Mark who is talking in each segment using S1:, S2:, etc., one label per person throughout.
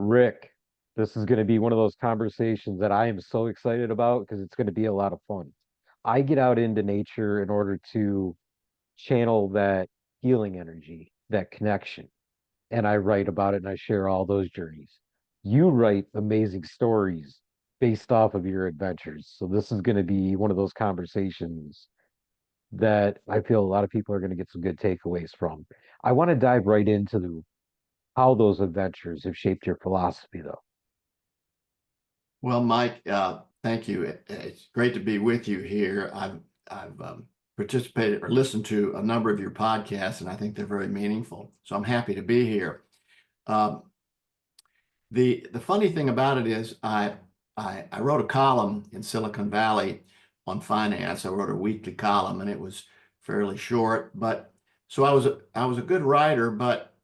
S1: Rick, this is going to be one of those conversations that I am so excited about because it's going to be a lot of fun. I get out into nature in order to channel that healing energy, that connection, and I write about it and I share all those journeys. You write amazing stories based off of your adventures. So this is going to be one of those conversations that I feel a lot of people are going to get some good takeaways from. I want to dive right into how those adventures have shaped your philosophy, though.
S2: Well, Mike, thank you. It's great to be with you here. I've participated or listened to a number of your podcasts, and I think they're very meaningful. So I'm happy to be here. Um, the funny thing about it is, I wrote a column in Silicon Valley on finance. I wrote a weekly column, and it was fairly short. But so I was a good writer, but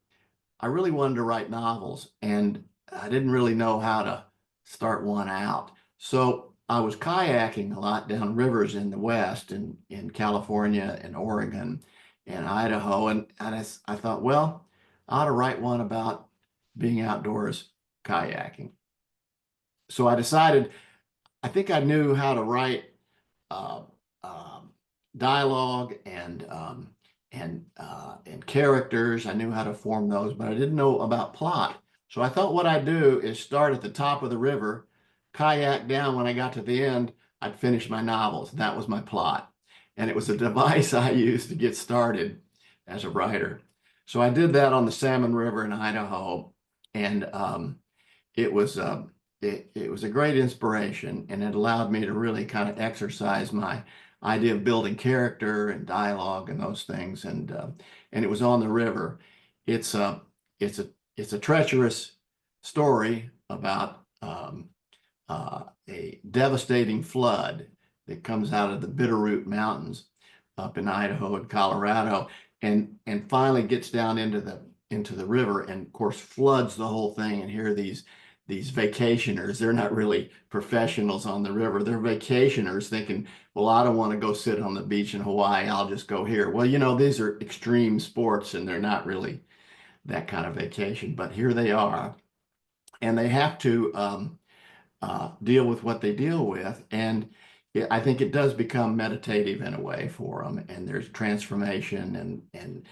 S2: I really wanted to write novels, and I didn't really know how to start one out. So I was kayaking a lot down rivers in the West, in California and Oregon and Idaho. And I thought, well, I ought to write one about being outdoors kayaking. So I decided, I think I knew how to write uh, um, dialogue and characters. I knew how to form those, but I didn't know about plot. So I thought what I'd do is start at the top of the river, kayak down. When I got to the end, I'd finish my novels. That was my plot, and it was a device I used to get started as a writer. So I did that on the Salmon River in Idaho, and it was it was a great inspiration, and it allowed me to really kind of exercise my idea of building character and dialogue and those things. And it was on the river. It's a it's a it's a treacherous story about a devastating flood that comes out of the Bitterroot Mountains up in Idaho and Colorado, and finally gets down into the river, and of course floods the whole thing. And here are these vacationers. They're not really professionals on the river. They're vacationers thinking, well, I don't want to go sit on the beach in Hawaii. I'll just go here. Well, these are extreme sports, and they're not really that kind of vacation. But here they are, and they have to deal with what they deal with. And I think it does become meditative in a way for them. And there's transformation and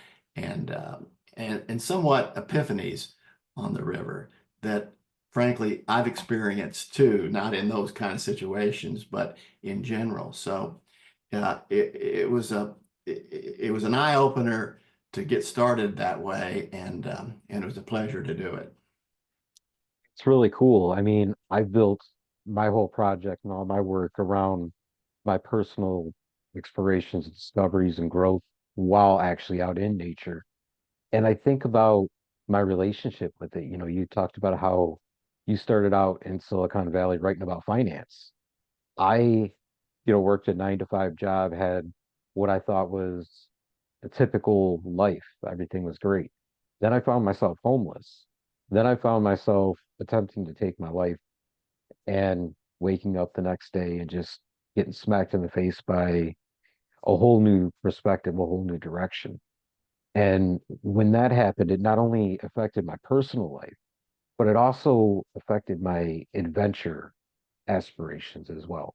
S2: and somewhat epiphanies on the river that, frankly, I've experienced too, not in those kind of situations, but in general. So it was an eye opener to get started that way, and it was a pleasure to do it.
S1: It's really cool. I mean, I've built my whole project and all my work around my personal explorations, discoveries, and growth while actually out in nature. And I think about my relationship with it. You talked about how you started out in Silicon Valley writing about finance. I, worked a 9 to 5 job, had what I thought was a typical life. Everything was great. Then I found myself homeless. Then I found myself attempting to take my life and waking up the next day and just getting smacked in the face by a whole new perspective, a whole new direction. And when that happened, it not only affected my personal life, but it also affected my adventure aspirations as well.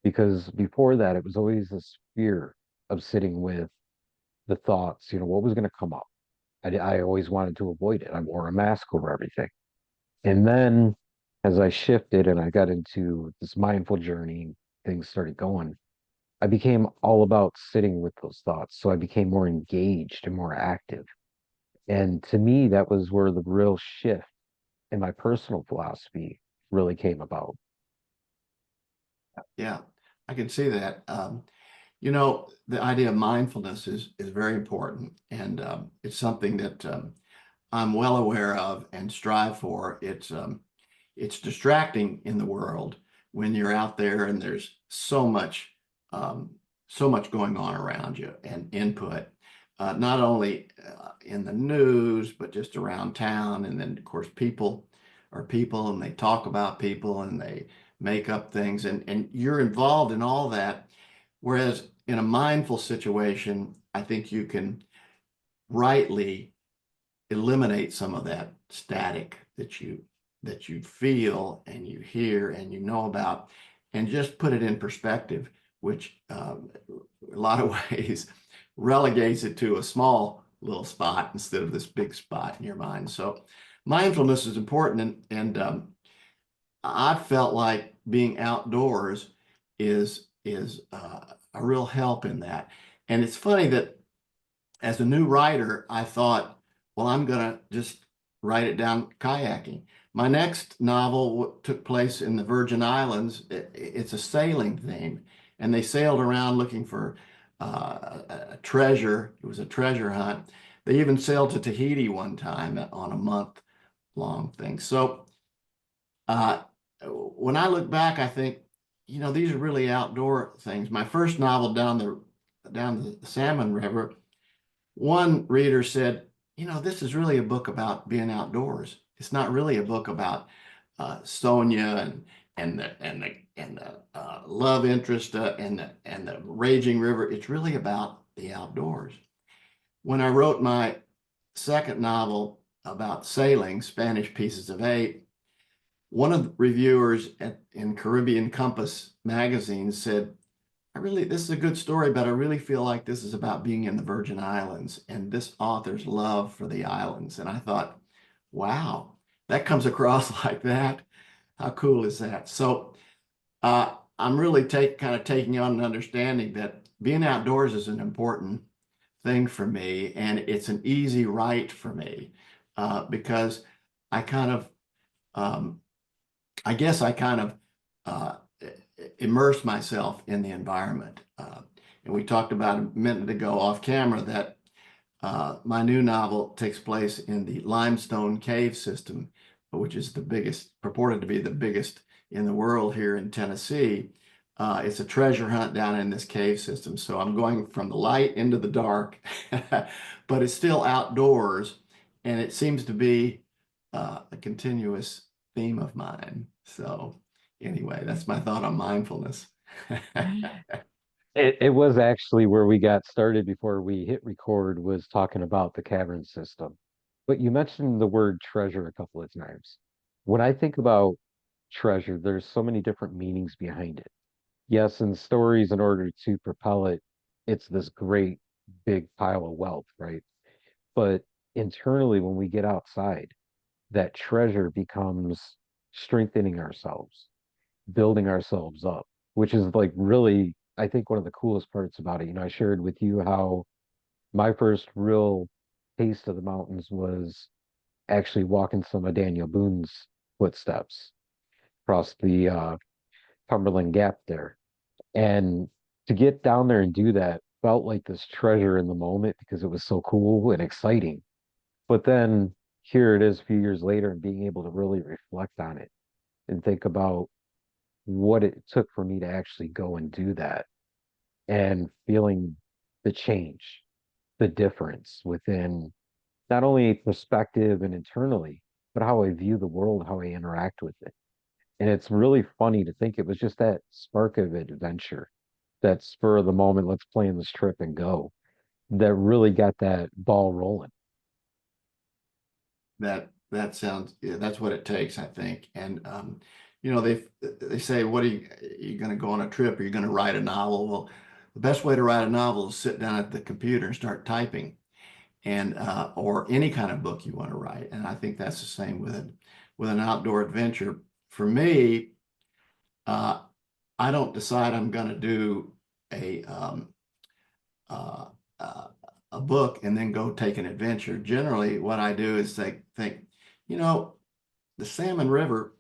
S1: Because before that, it was always this fear of sitting with the thoughts, what was going to come up. I always wanted to avoid it. I wore a mask over everything. And then as I shifted and I got into this mindful journey, things started going. I became all about sitting with those thoughts. So I became more engaged and more active. And to me, that was where the real shift in my personal philosophy really came about.
S2: Yeah, I can see that. The idea of mindfulness is very important, and it's something that I'm well aware of and strive for. It's distracting in the world when you're out there and there's um, so much going on around you and input, not only in the news but just around town. And then of course people are people, and they talk about people, and they make up things, and you're involved in all that. Whereas in a mindful situation, I think you can rightly eliminate some of that static that that you feel and you hear and you know about, and just put it in perspective, which a lot of ways relegates it to a small little spot instead of this big spot in your mind. So mindfulness is important, and I felt like being outdoors is a real help in that. And it's funny that as a new writer, I thought, well, I'm gonna just write it down kayaking. My next novel took place in the Virgin Islands. It's a sailing theme, and they sailed around looking for a treasure. It was a treasure hunt. They even sailed to Tahiti one time on a month-long thing. So when I look back, I think, these are really outdoor things. My first novel, down the Salmon River, one reader said, this is really a book about being outdoors. It's not really a book about Sonia and the love interest and the raging river. It's really about the outdoors. When I wrote my second novel about sailing, Spanish Pieces of Eight, one of the reviewers in Caribbean Compass magazine said, this is a good story, but I really feel like this is about being in the Virgin Islands and this author's love for the islands. And I thought, wow, that comes across like that. How cool is that? So I'm really kind of taking on an understanding that being outdoors is an important thing for me, and it's an easy write for me because I kind of I guess I kind of uh, immerse myself in the environment. And we talked about a minute ago off camera that my new novel takes place in the limestone cave system, which is purported to be the biggest in the world here in Tennessee. It's a treasure hunt down in this cave system. So I'm going from the light into the dark, but it's still outdoors. And it seems to be a continuous theme of mine. So anyway, that's my thought on mindfulness.
S1: It was actually where we got started before we hit record was talking about the cavern system. But you mentioned the word treasure a couple of times. When I think about treasure, there's so many different meanings behind it. Yes, in stories, in order to propel it, it's this great big pile of wealth, right? But internally, when we get outside, that treasure becomes strengthening ourselves, building ourselves up, which is like really, I think, one of the coolest parts about it. I shared with you how my first real taste of the mountains was actually walking some of Daniel Boone's footsteps across the Cumberland Gap there. And to get down there and do that felt like this treasure in the moment because it was so cool and exciting. But then here it is a few years later and being able to really reflect on it and think about what it took for me to actually go and do that and feeling the change, the difference within not only perspective and internally, but how I view the world, how I interact with it. And it's really funny to think it was just that spark of adventure, that spur of the moment, let's plan this trip and go, that really got that ball rolling.
S2: That sounds, yeah, that's what it takes, I think. And they say, what are you going to go on a trip? Are you going to write a novel? Well, the best way to write a novel is sit down at the computer and start typing, and or any kind of book you want to write. And I think that's the same with an outdoor adventure. For me, uh, I don't decide I'm going to do a uh, uh, a book and then go take an adventure. Generally, what I do is think, you know, the Salmon River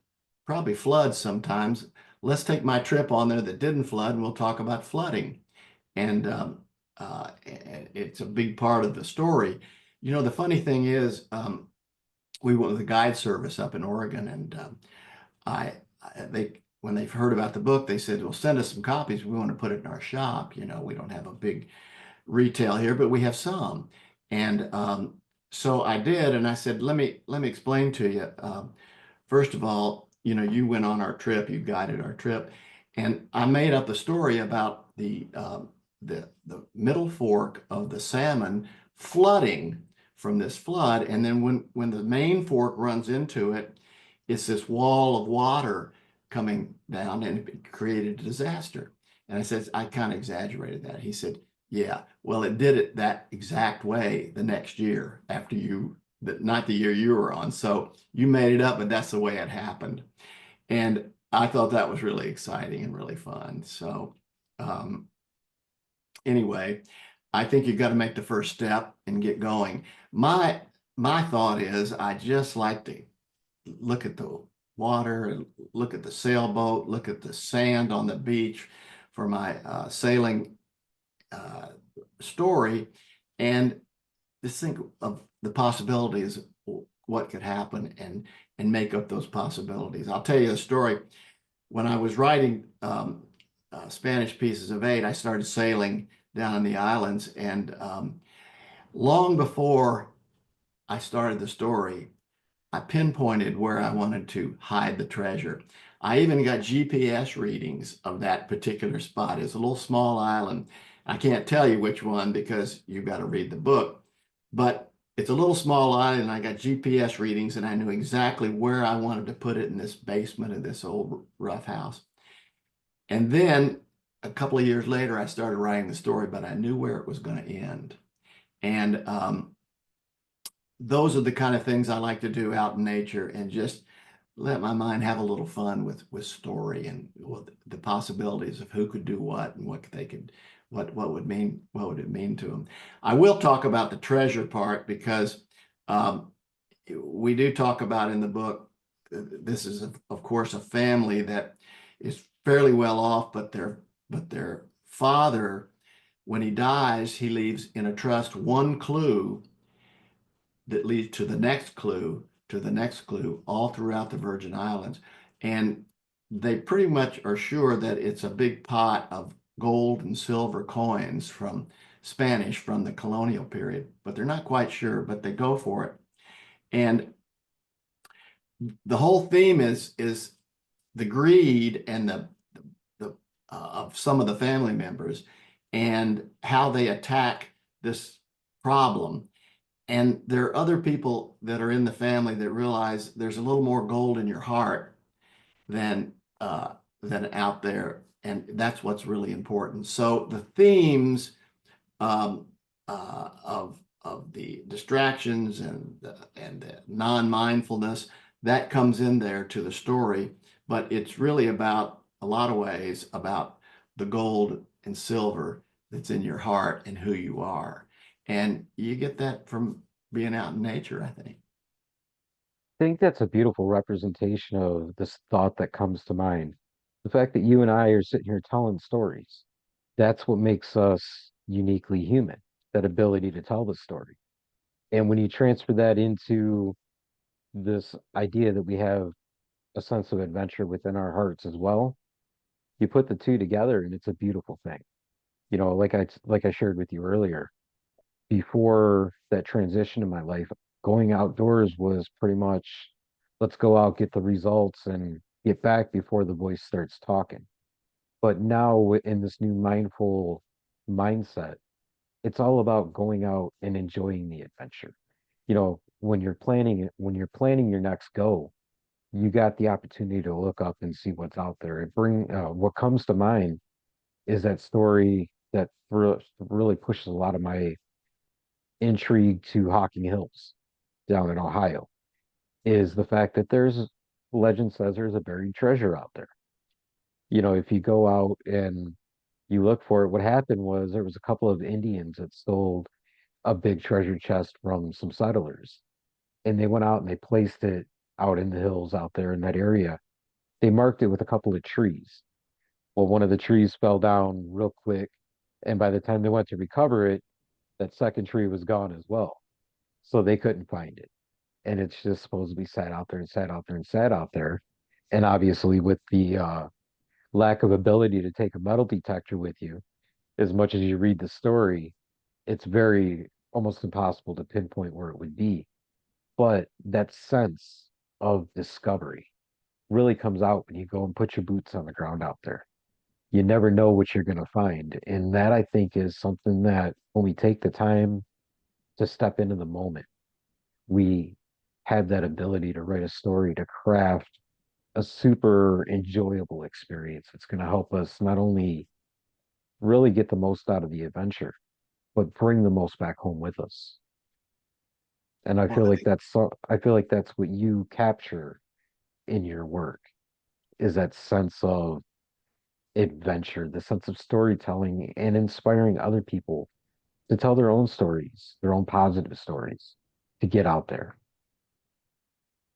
S2: probably floods sometimes. Let's take my trip on there that didn't flood, and we'll talk about flooding. And it's a big part of the story. The funny thing is, we went with a guide service up in Oregon, and they when they've heard about the book, they said, "Well, send us some copies. We want to put it in our shop. We don't have a big retail here, but we have some." And so I did, and I said, let me explain to you. First of all, you went on our trip, you guided our trip, and I made up a story about the middle fork of the Salmon flooding from this flood, and then when the main fork runs into it, it's this wall of water coming down and it created a disaster. And I said, I kind of exaggerated that. He said, yeah, well, it did it that exact way the next year after you, not the year you were on. So you made it up, but that's the way it happened. And I thought that was really exciting and really fun. So um, anyway, I think you've got to make the first step and get going. My my thought is I just like to look at the water and look at the sailboat, look at the sand on the beach for my sailing uh, story, and just think of the possibilities of what could happen and make up those possibilities. I'll tell you a story. When I was writing Spanish Pieces of Eight, I started sailing down in the islands, and long before I started the story, I pinpointed where I wanted to hide the treasure. I even got GPS readings of that particular spot. It's a little small island. I can't tell you which one because you've got to read the book, but it's a little small island and I got GPS readings and I knew exactly where I wanted to put it in this basement of this old rough house. And then a couple of years later, I started writing the story, but I knew where it was going to end. And those are the kind of things I like to do out in nature and just let my mind have a little fun with story and the possibilities of who could do what and what they could what would it mean to them. I will talk about the treasure part because um, we do talk about in the book. This is of course a family that is fairly well off, but their father, when he dies, he leaves in a trust one clue that leads to the next clue, to the next clue, all throughout the Virgin Islands. And they pretty much are sure that it's a big pot of gold and silver coins from Spanish from the colonial period, but they're not quite sure, but they go for it. And the whole theme is the greed and the of some of the family members and how they attack this problem. And there are other people that are in the family that realize there's a little more gold in your heart than than out there, and that's what's really important. So the themes um, of the distractions and the non-mindfulness that comes in there to the story, but it's really about a lot of ways about the gold and silver that's in your heart and who you are. And you get that from being out in nature, I think.
S1: I think that's a beautiful representation of this thought that comes to mind. The fact that you and I are sitting here telling stories, that's what makes us uniquely human, that ability to tell the story. And when you transfer that into this idea that we have a sense of adventure within our hearts as well, you put the two together and it's a beautiful thing. Like I shared with you earlier, before that transition in my life, going outdoors was pretty much let's go out, get the results, and get back before the voice starts talking. But now in this new mindful mindset, it's all about going out and enjoying the adventure. When you're planning your next go, you got the opportunity to look up and see what's out there. What comes to mind is that story that really pushes a lot of my intrigue to Hocking Hills down in Ohio is the fact that legend says there's a buried treasure out there. If you go out and you look for it, what happened was there was a couple of Indians that stole a big treasure chest from some settlers, and they went out and they placed it out in the hills out there in that area. They marked it with a couple of trees. Well, one of the trees fell down real quick, and by the time they went to recover it, that second tree was gone as well. So they couldn't find it. And it's just supposed to be sat out there and sat out there and sat out there. And obviously, with the lack of ability to take a metal detector with you, as much as you read the story, it's very almost impossible to pinpoint where it would be. But that sense of discovery really comes out when you go and put your boots on the ground out there. You never know what you're going to find. And that I think is something that when we take the time to step into the moment, we have that ability to write a story, to craft a super enjoyable experience. It's going to help us not only really get the most out of the adventure, but bring the most back home with us. And
S2: Well,
S1: I feel like that's what you capture in your work is that sense of adventure, the sense of storytelling and inspiring other people to tell their own stories, their own positive stories, to get out there.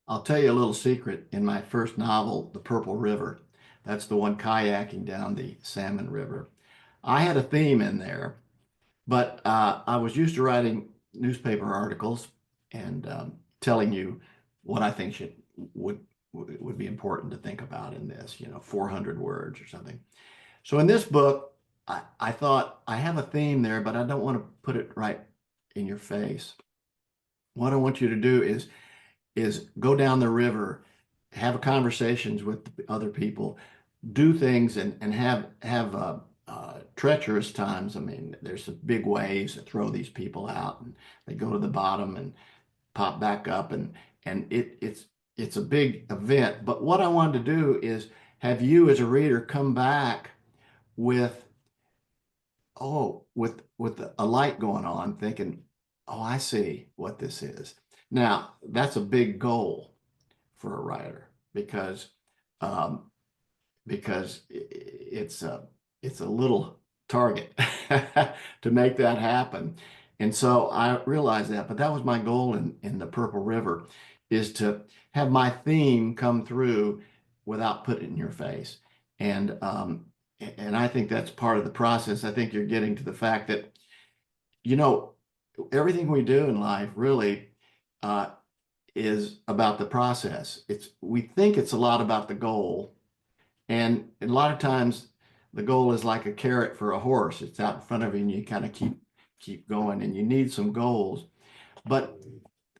S2: I'll tell you a little secret. In my first novel, The Purple River, that's the one kayaking down the Salmon River, I had a theme in there, but I was used to writing newspaper articles and telling you what I think would would be important to think about in this, 400 words or something. So in this book, I thought I have a theme there, but I don't want to put it right in your face. What I want you to do is go down the river, have conversations with other people, do things and have treacherous times. I mean, there's some big waves that throw these people out, and they go to the bottom and pop back up, and it's a big event. But what I wanted to do is have you as a reader come back with with a light going on, thinking, oh, I see what this is. Now, that's a big goal for a writer um, because it's a little target to make that happen. And so I realized that, but that was my goal in the Purple River, is to have my theme come through without putting it in your face. And and I think that's part of the process. I think you're getting to the fact that, you know, everything we do in life really uh, is about the process. We think it's a lot about the goal, and a lot of times the goal is like a carrot for a horse. It's out in front of you and you kind of keep going, and you need some goals. But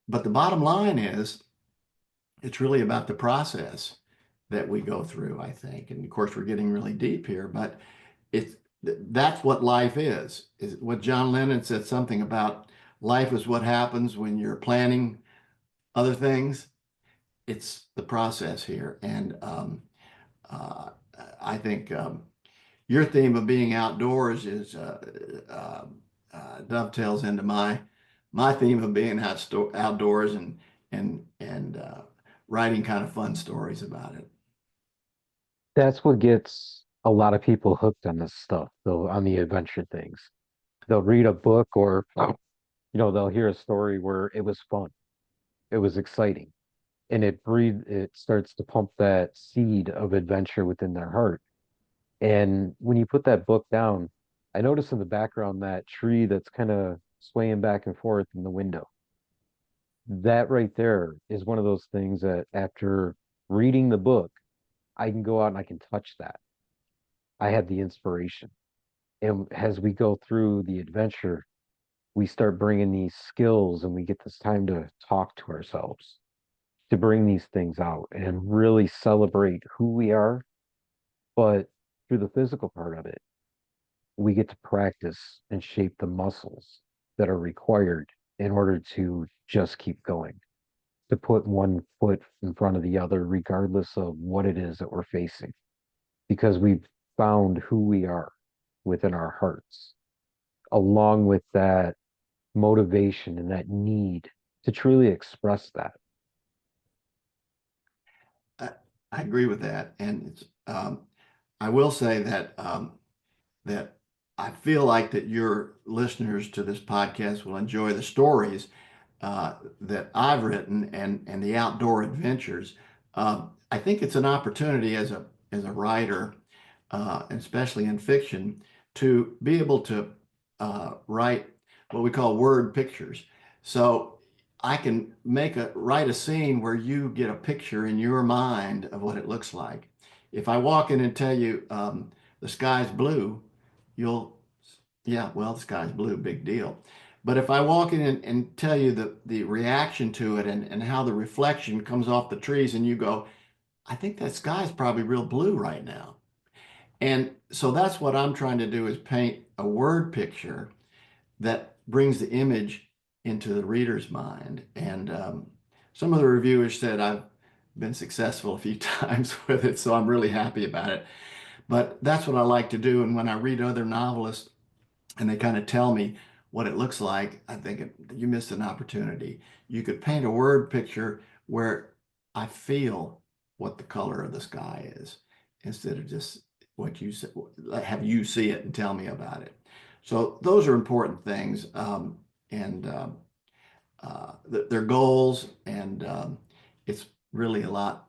S2: the bottom line is it's really about the process that we go through, I think. And of course we're getting really deep here, but it's that's what life is what John Lennon said, something about life is what happens when you're planning other things. It's the process here. And uh, I think your theme of being outdoors is dovetails into my theme of being outdoors and writing kind of fun stories about it.
S1: That's what gets a lot of people hooked on this stuff, though, on the adventure things. They'll read a book or, they'll hear a story where it was fun, it was exciting, and it starts to pump that seed of adventure within their heart. And when you put that book down, I notice in the background that tree that's kind of swaying back and forth in the window. That right there is one of those things that after reading the book, I can go out and I can touch that. I had the inspiration. And as we go through the adventure, we start bringing these skills and we get this time to talk to ourselves, to bring these things out and really celebrate who we are. But through the physical part of it, we get to practice and shape the muscles that are required in order to just keep going, to put one foot in front of the other, regardless of what it is that we're facing, because we've found who we are within our hearts, along with that motivation and that need to truly express that.
S2: I, I agree with that, and I will say that that I feel like that your listeners to this podcast will enjoy the stories that I've written and the outdoor adventures. I think it's an opportunity as a writer, especially in fiction, to be able to write what we call word pictures. So I can write a scene where you get a picture in your mind of what it looks like. If I walk in and tell you the sky's blue, you'll, yeah, well, the sky's blue, big deal. But if I walk in and tell you the reaction to it and how the reflection comes off the trees, and you go, I think that sky's probably real blue right now. And so that's what I'm trying to do, is paint a word picture that brings the image into the reader's mind. And some of the reviewers said I've been successful a few times with it, so I'm really happy about it. But that's what I like to do. And when I read other novelists and they kind of tell me what it looks like, I think you missed an opportunity. You could paint a word picture where I feel what the color of the sky is instead of just what you have you see it and tell me about it. So those are important things, and their goals, and it's really a lot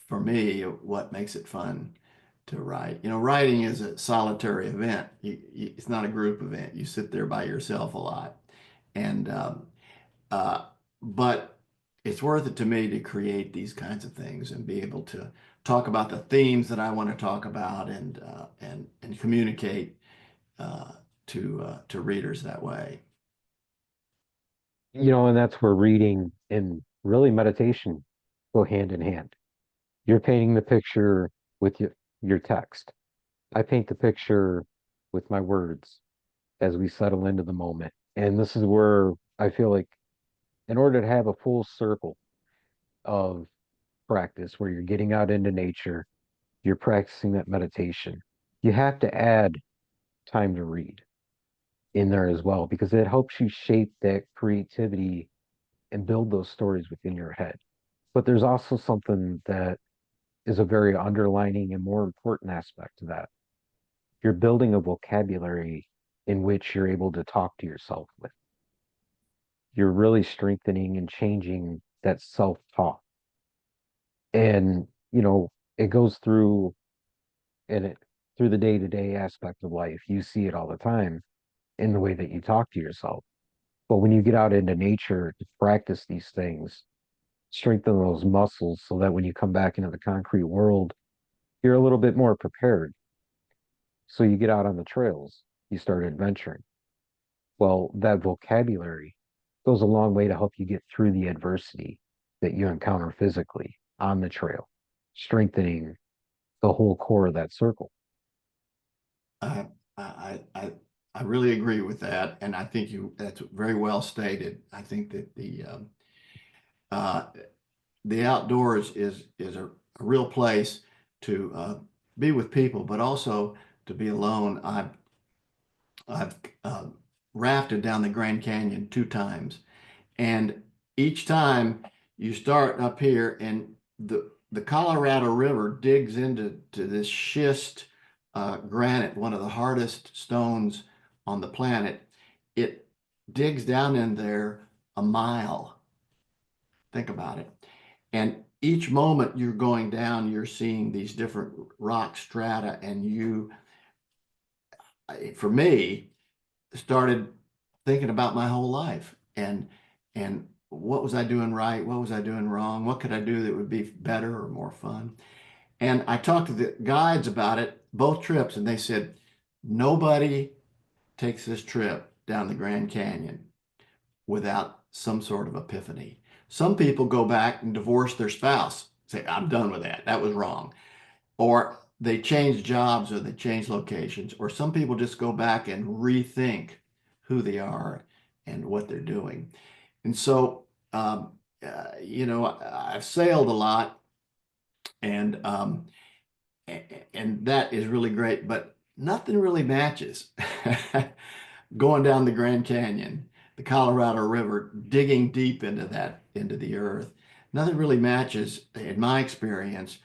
S2: for me what makes it fun to write. You know, writing is a solitary event. It's not a group event. You sit there by yourself a lot, and uh, but it's worth it to me to create these kinds of things and be able to talk about the themes that I want to talk about and communicate uh, to readers that way.
S1: And that's where reading and really meditation go hand in hand. You're painting the picture with your text. I paint the picture with my words as we settle into the moment. And this is where I feel like in order to have a full circle of practice where you're getting out into nature, you're practicing that meditation, you have to add time to read in there as well because it helps you shape that creativity and build those stories within your head. But there's also something that is a very underlining and more important aspect to that. You're building a vocabulary in which you're able to talk to yourself with. You're really strengthening and changing that self-talk. And, it goes through and it through the day-to-day aspect of life. You see it all the time in the way that you talk to yourself. But when you get out into nature to practice these things, strengthen those muscles so that when you come back into the concrete world, you're a little bit more prepared. So you get out on the trails, you start adventuring. Well, that vocabulary goes a long way to help you get through the adversity that you encounter physically on the trail, strengthening the whole core of that circle.
S2: I I I I really agree with that, and I think you that's very well stated. I think that uh, the outdoors is a real place to be with people, but also to be alone. I've rafted down the Grand Canyon 2 times, and each time you start up here, and the Colorado River digs into this schist granite, one of the hardest stones on the planet. It digs down in there a mile. Think about it. And each moment you're going down, you're seeing these different rock strata, and for me, started thinking about my whole life and what was I doing right? What was I doing wrong? What could I do that would be better or more fun? And I talked to the guides about it, both trips, and they said, nobody takes this trip down the Grand Canyon without some sort of epiphany. Some people go back and divorce their spouse, say, I'm done with that. That was wrong. Or they change jobs or they change locations. Or some people just go back and rethink who they are and what they're doing. And so, I've sailed a lot, and and that is really great, but nothing really matches going down the Grand Canyon, the Colorado River, digging deep into the earth. Nothing really matches, in my experience,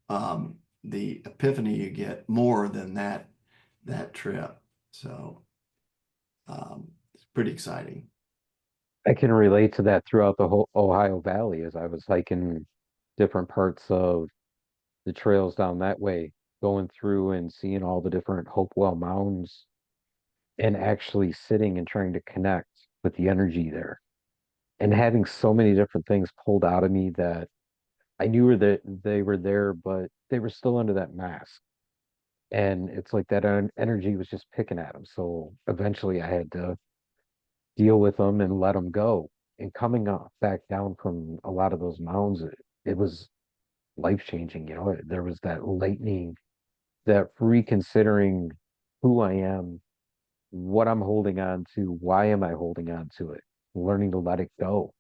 S2: the epiphany you get more than that trip. So it's pretty exciting.
S1: I can relate to that throughout the whole Ohio Valley as I was hiking different parts of the trails down that way, going through and seeing all the different Hopewell Mounds and actually sitting and trying to connect with the energy there and having so many different things pulled out of me that I knew that they were there, but they were still under that mask. And it's like that energy was just picking at them. So eventually I had to deal with them and let them go. And coming up back down from a lot of those mounds, it was life changing. There was that lightning, that reconsidering who I am, what I'm holding on to, why am I holding on to it, learning to let it go.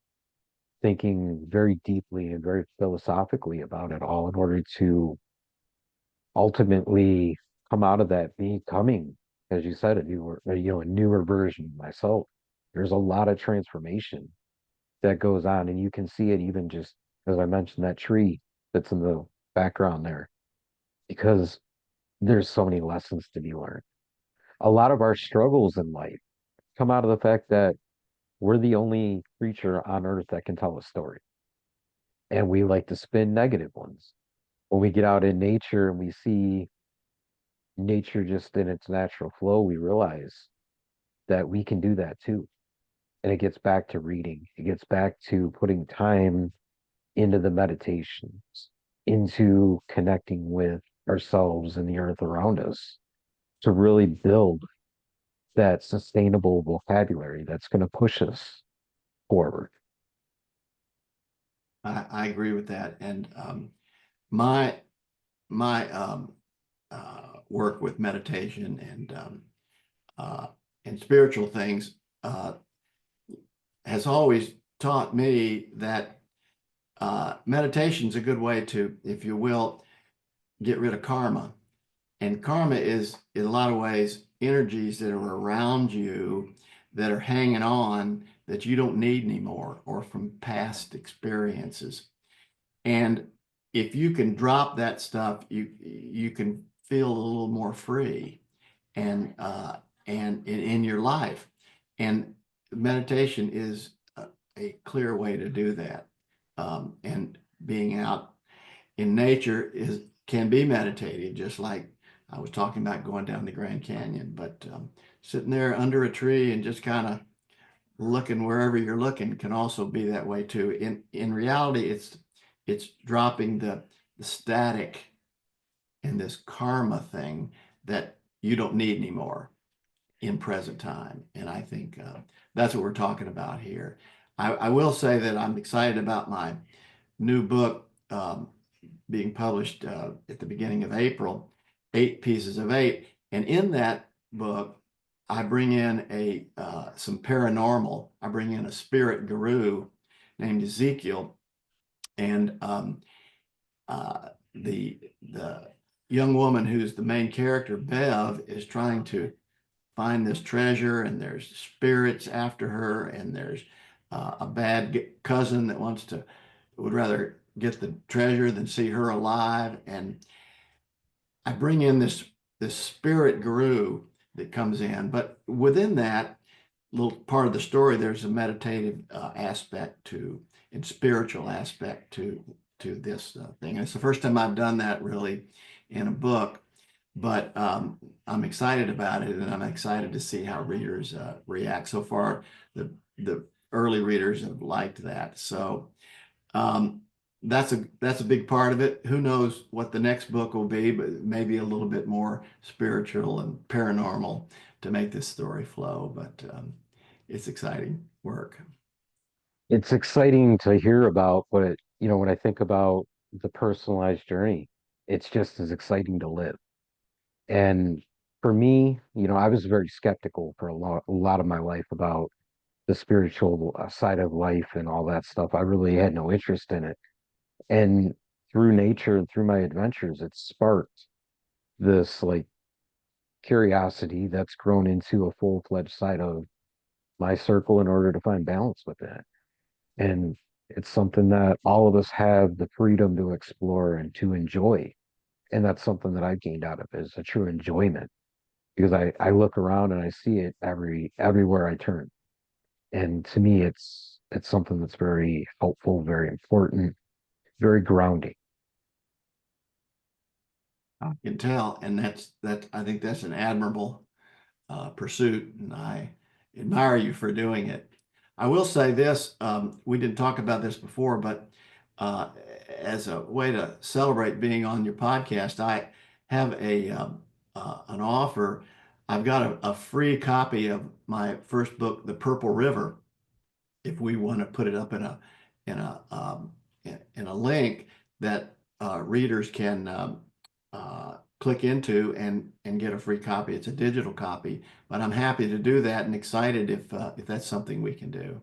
S1: thinking very deeply and very philosophically about it all in order to ultimately come out of that becoming, as you said, a newer version of myself. There's a lot of transformation that goes on, and you can see it even just as I mentioned that tree that's in the background there, because there's so many lessons to be learned. A lot of our struggles in life come out of the fact that we're the only creature on earth that can tell a story, and we like to spin negative ones. When we get out in nature and we see nature just in its natural flow, we realize that we can do that too. And it gets back to reading, it gets back to putting time into the meditations, into connecting with ourselves and the earth around us to really build that sustainable vocabulary that's going to push us forward.
S2: I agree with that. And my work with meditation and spiritual things has always taught me that meditation is a good way to, if you will, get rid of karma. And karma is, in a lot of ways, energies that are around you that are hanging on that you don't need anymore or from past experiences. And if you can drop that stuff, you can feel a little more free and in your life. And meditation is a clear way to do that. And being out in nature can be meditative, just like I was talking about going down the Grand Canyon. But sitting there under a tree and just kind of looking wherever you're looking can also be that way too. In reality, it's dropping the static and this karma thing that you don't need anymore in present time. And I think that's what we're talking about here. I will say that I'm excited about my new book being published at the beginning of April, 8 Pieces of 8. And in that book, I bring in some paranormal. I bring in a spirit guru named Ezekiel, and the young woman who's the main character, Bev, is trying to find this treasure, and there's spirits after her, and there's a bad cousin that would rather get the treasure than see her alive. And I bring in this spirit guru that comes in, but within that little part of the story, there's a meditative aspect to and spiritual aspect to this thing. And it's the first time I've done that really in a book, but I'm excited about it, and I'm excited to see how readers react. So far, the early readers have liked that. So um, that's a big part of it. Who knows what the next book will be, but maybe a little bit more spiritual and paranormal to make this story flow. But it's exciting work.
S1: It's exciting to hear about, but when I think about the personalized journey, it's just as exciting to live. And for me, I was very skeptical for a lot of my life about the spiritual side of life and all that stuff. I really had no interest in it. And through nature and through my adventures, it sparked this like curiosity that's grown into a full-fledged side of my circle in order to find balance with that. And it's something that all of us have the freedom to explore and to enjoy. And that's something that I've gained out of it is a true enjoyment because I look around and I see it everywhere I turn. And to me, it's something that's very helpful, very important, very grounding.
S2: I can tell, and that I think that's an admirable pursuit, and I admire you for doing it. I will say this, we didn't talk about this before, but uh, as a way to celebrate being on your podcast, I have an offer. I've got a free copy of my first book, The Purple River, if we want to put it up in a in a link that readers can click into and get a free copy. It's a digital copy, but I'm happy to do that and excited if that's something we can do.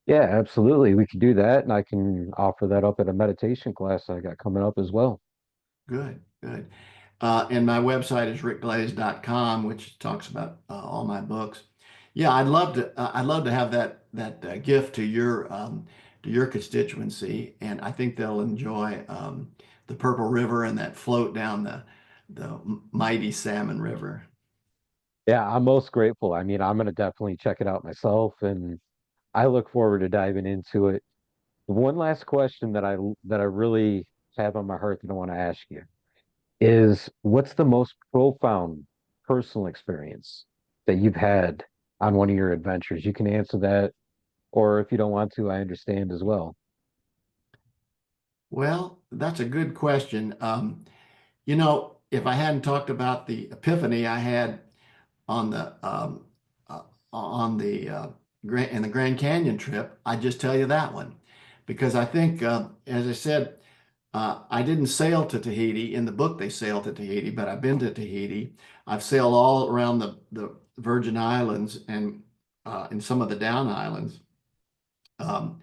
S1: Yeah, absolutely. We could do that, and I can offer that up at a meditation class I got coming up as well.
S2: Good, good. And my website is rickglaze.com, which talks about all my books. Yeah, I'd love to have that gift to your constituency, and I think they'll enjoy the Purple River and that float down the mighty Salmon River.
S1: Yeah, I'm most grateful. I mean, I'm gonna definitely check it out myself, and I look forward to diving into it. One last question that I really have on my heart that I want to ask you is, what's the most profound personal experience that you've had on one of your adventures? You can answer that, or if you don't want to, I understand as well.
S2: Well, that's a good question. If I hadn't talked about the epiphany I had on the Grand Canyon trip, I'd just tell you that one, because I think, as I said, I didn't sail to Tahiti. In the book, they sailed to Tahiti, but I've been to Tahiti. I've sailed all around the Virgin Islands and in some of the down islands. Um,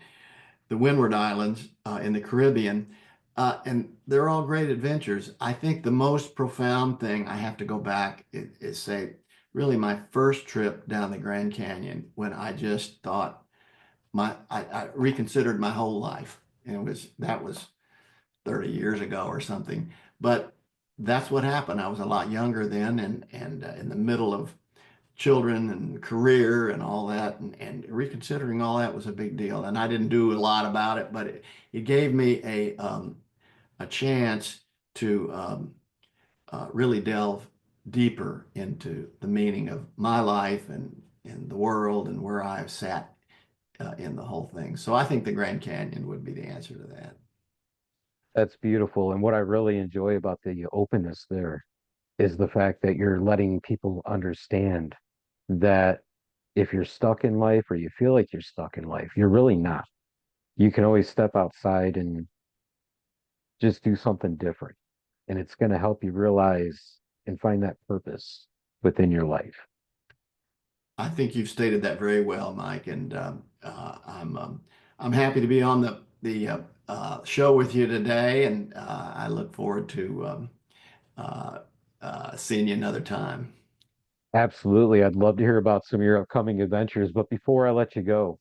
S2: the Windward Islands in the Caribbean, and they're all great adventures. I think the most profound thing I have to go back is say, really my first trip down the Grand Canyon when I just thought I reconsidered my whole life, and that was 30 years ago or something. But that's what happened. I was a lot younger then, and in the middle of children and career and all that, and reconsidering all that was a big deal. And I didn't do a lot about it, but it gave me a chance to really delve deeper into the meaning of my life and the world and where I've sat in the whole thing. So I think the Grand Canyon would be the answer to that.
S1: That's beautiful. And what I really enjoy about the openness there is the fact that you're letting people understand that if you're stuck in life or you feel like you're stuck in life, you're really not. You can always step outside and just do something different. And it's going to help you realize and find that purpose within your life.
S2: I think you've stated that very well, Mike, and I'm happy to be on the show with you today, and I look forward to uh, seeing you another time.
S1: Absolutely. I'd love to hear about some of your upcoming adventures. But before I let you go,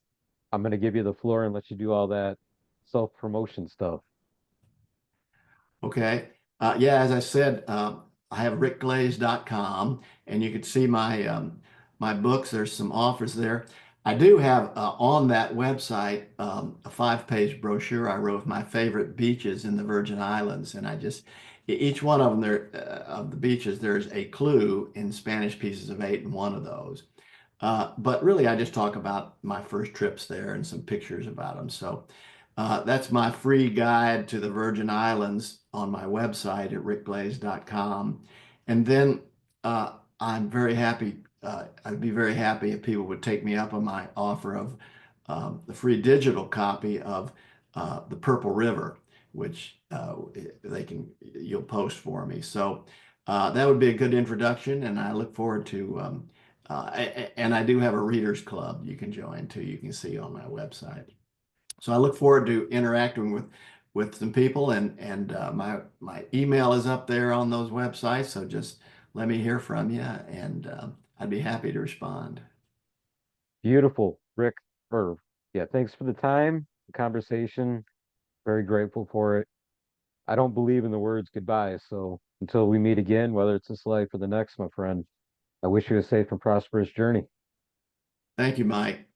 S1: I'm going to give you the floor and let you do all that self-promotion stuff.
S2: Okay. Yeah, as I said, I have rickglaze.com, and you can see my books. There's some offers there. I do have on that website a 5-page brochure I wrote of my favorite beaches in the Virgin Islands, and each one of them there of the beaches there's a clue in Spanish pieces of 8 in one of those. But really, I just talk about my first trips there and some pictures about them. So that's my free guide to the Virgin Islands on my website at rickglaze.com. And then I'm very happy. I'd be very happy if people would take me up on my offer of the free digital copy of The Purple River, which you'll post for me. So that would be a good introduction, and I look forward to. And I do have a readers club you can join too. You can see on my website. So I look forward to interacting with some people, and my email is up there on those websites. So just let me hear from you, and I'd be happy to respond.
S1: Beautiful, Rick. Or yeah, thanks for the time, the conversation. Very grateful for it. I don't believe in the words goodbye. So until we meet again, whether it's this life or the next, my friend, I wish you a safe and prosperous journey.
S2: Thank you, Mike.